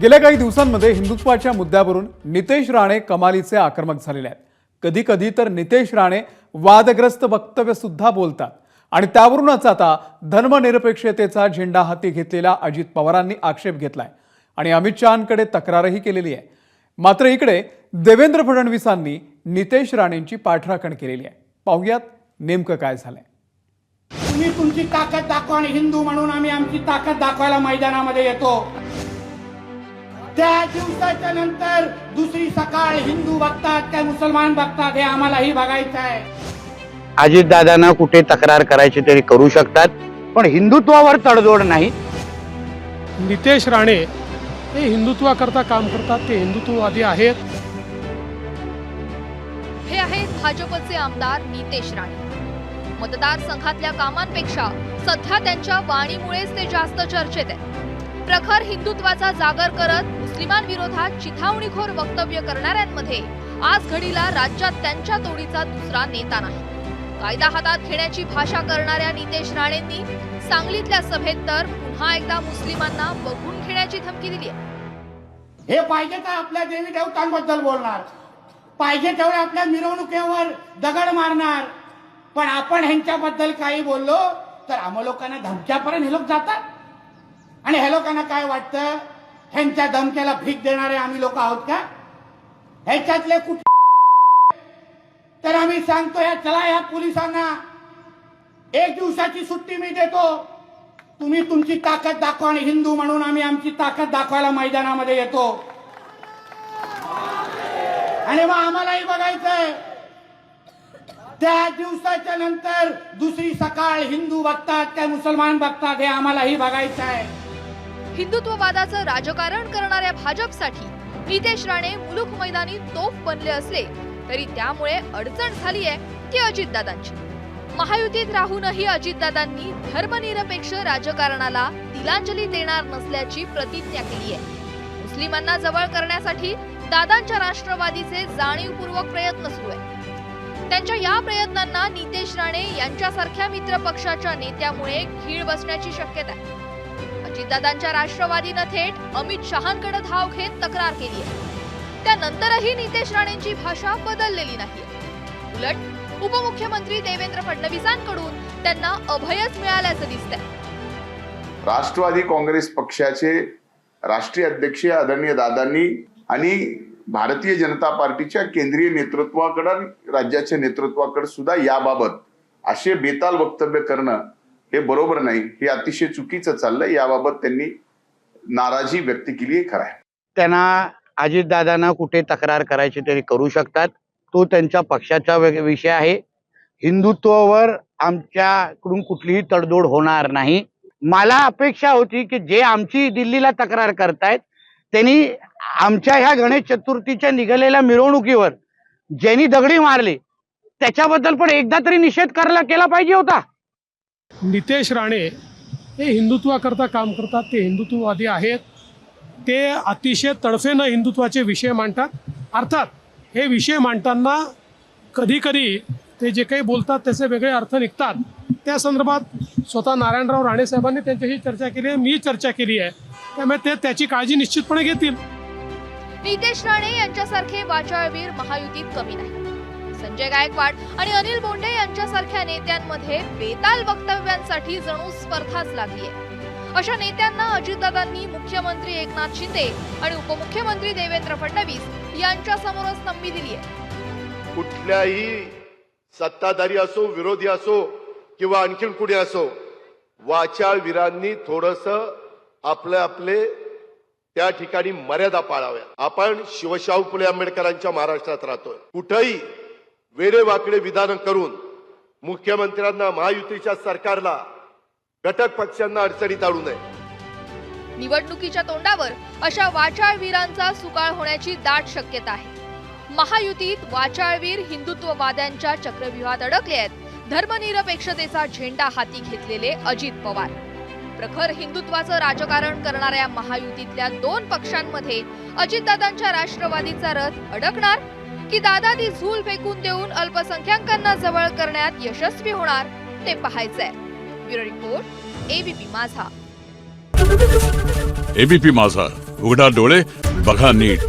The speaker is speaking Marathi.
गेल्या काही दिवसांमध्ये हिंदुत्वाच्या मुद्द्यावरून नितेश राणे कमालीचे आक्रमक झालेले आहेत। कधी कधी तर नितेश राणे वादग्रस्त वक्तव्य सुद्धा बोलतात आणि त्यावरूनच आता धर्मनिरपेक्षतेचा झेंडा हाती घेतलेल्या अजित पवारांनी आक्षेप घेतलाय आणि अमित शहांकडे तक्रारही केलेली आहे। मात्र इकडे देवेंद्र फडणवीसांनी नितेश राणेंची पाठराखण केलेली आहे। पाहूयात नेमकं काय झालंय। तुम्ही तुमची ताकद दाखवा आणि हिंदू म्हणून आम्ही आमची ताकद दाखवायला मैदानामध्ये येतो। त्या दिवसाच्या नंतर दुसरी सकाळ हिंदू बघतात काय मुसलमान बघतात हे आम्हालाही बघायचं आहे। अजितदादांना कुठे तक्रार करायची तरी करू शकतात, पण हिंदुत्वावर तडजोड नाही। नितेश राणे हे हिंदुत्वाकरता काम करतात, ते हिंदुत्ववादी आहेत। हे आहेत भाजपचे आमदार नितेश राणे। मतदारसंघातल्या कामांपेक्षा सध्या त्यांच्या वाणीमुळेच ते जास्त चर्चेत आहेत। प्रखर हिंदुत्वाचा जागर करत मुस्लिमांविरोधात चिथावणीखोर वक्तव्य करणाऱ्यांमध्ये आज घडीला राज्यात त्यांच्या तोडीचा दुसरा नेता नाही। कायदा हातात घेण्याची भाषा करणाऱ्या नितेश राणेंनी सांगलीतल्या सभेत तर पुन्हा एकदा मुस्लिमांना बघून घेण्याची धमकी दिली आहे। हे पाहिजे तर आपल्या देवी देवतांबद्दल बोलणार, पाहिजे तेवढे आपल्या मिरवणुकीवर दगड मारणार, पण आपण ह्यांच्याबद्दल काही बोललो तर आम्हा लोकांना धमक्यापर्यंत हे लोक जातात। आणि हे लोकांना काय वाटतं, ह्यांच्या धमक्याला भीक देणारे आम्ही लोक आहोत का? ह्याच्यातले कुठे तर आम्ही सांगतो या चला या पोलिसांना 1 दिवसाची सुट्टी मी देतो, तुम्ही तुमची ताकद दाखवा आणि हिंदू म्हणून आम्ही आमची ताकद दाखवायला मैदानामध्ये येतो। आणि मग आम्हालाही बघायचंय त्या दिवसाच्या नंतर दुसरी सकाळ हिंदू बघतात काय मुसलमान बघतात हे आम्हालाही बघायचं आहे। हिंदुत्ववादाचं राजकारण करणाऱ्या भाजपसाठी नितेश राणे मुलूक मैदानी तोफ बनले असले तरी त्यामुळे अडचण झाली आहे ती अजितदादांची। महायुतीत राहूनही अजितदादांनी धर्मनिरपेक्ष राजकारणाला तिलांजली देणार नसल्याची प्रतिज्ञा केली आहे। मुस्लिमांना जवळ करण्यासाठी दादांच्या राष्ट्रवादीचे जाणीवपूर्वक प्रयत्न सुरू आहेत। त्यांच्या या प्रयत्नांना नितेश राणे यांच्यासारख्या मित्र पक्षाच्या नेत्यामुळे खीळ बसण्याची शक्यता आहे। अजितदादांच्या राष्ट्रवादीनं थेट अमित शहांकडे धाव घेत तक्रार केली आहे। त्यानंतरही नितेश राणेंची भाषा बदललेली नाही। उलट उपमुख्यमंत्री देवेंद्र फडणवीसांकडून त्यांना अभयच मिळाल्याचं दिसतंय। राष्ट्रवादी काँग्रेस पक्षाचे राष्ट्रीय अध्यक्ष आदरणीय दादांनी आणि भारतीय जनता पार्टीच्या केंद्रीय नेतृत्वाकडे राज्याच्या नेतृत्वाकडे सुद्धा याबाबत असे बेताल वक्तव्य करणं हे बरोबर नाही, हे अतिशय चुकीचं चाललंय। याबाबत त्यांनी नाराजी व्यक्त केली आहे। खरं आहे त्यांना अजितदादांना कुठे तक्रार करायची तरी करू शकतात, तो त्यांच्या पक्षाचा विषय आहे। हिंदुत्वावर आमच्याकडून कुठलीही तडजोड होणार नाही। मला अपेक्षा होती की जे आमची दिल्लीला तक्रार करतायत त्यांनी आमच्या ह्या गणेश चतुर्थीच्या निघालेल्या मिरवणुकीवर ज्यांनी दगडी मारली त्याच्याबद्दल पण एकदा तरी निषेध केला पाहिजे होता। नितेश राणे हे हिंदुत्वाकरता काम करतात, ते हिंदुत्ववादी आहेत। ते अतिशय तडफेनं हिंदुत्वाचे विषय मांडतात। अर्थात हे विषय मांडताना कधी कधी ते जे काही बोलतात त्याचे वेगळे अर्थ निघतात। त्या संदर्भात स्वतः नारायणराव राणे साहेबांनी त्यांच्याशी चर्चा केली आहे, मी चर्चा केली आहे, त्यामुळे ते त्याची काळजी निश्चितपणे घेतील। नितेश राणे यांच्यासारखे वाचाळवीर महायुतीत कमी नाही। संजय गायकवाड आणि अनिल बोंडे यांच्यासारख्या नेत्यांमध्ये बेताल वक्तव्यांसाठी जणू स्पर्धाच लागली आहे। अशा नेत्यांना अजितदादांनी मुख्यमंत्री एकनाथ शिंदे आणि उपमुख्यमंत्री देवेंद्र फडणवीस यांच्या समोर स्तंभी दिली आहे। कुठल्याही सत्ताधारी असो, विरोधी असो किंवा आणखीन कुणी असो, वाचाळवीरांनी थोडंसं आपले त्या ठिकाणी मर्यादा पाळाव्या। आपण शिवशाहू फुले आंबेडकरांच्या महाराष्ट्रात राहतोय। कुठेही वेडेवाकडे विधान करून मुख्यमंत्र्यांना, महायुतीच्या सरकारला, घटक पक्षांना अडचणीत आणू नये। निवडणुकीच्या तोंडावर अशा वाचाळवीरांचा सुकाळ होण्याची दाट शक्यता आहे। महायुतीत वाचाळवीर हिंदुत्ववाद्यांच्या चक्रव्यूहात अडकले आहेत धर्मनिरपेक्षतेचा झेंडा हाती घेतलेले अजित पवार। प्रखर हिंदुत्वाचं राजकारण करणाऱ्या महायुतीतल्या 2 पक्षांमध्ये अजितदादांच्या राष्ट्रवादीचा रथ अडकणार की दादा ती झूल फेकून देऊन अल्पसंख्याकांना जवळ करण्यात यशस्वी होणार ते पाहायचंय। ब्युरो रिपोर्ट, एबीपी माझा। एबीपी माझा, उघडा डोळे बघा नीट.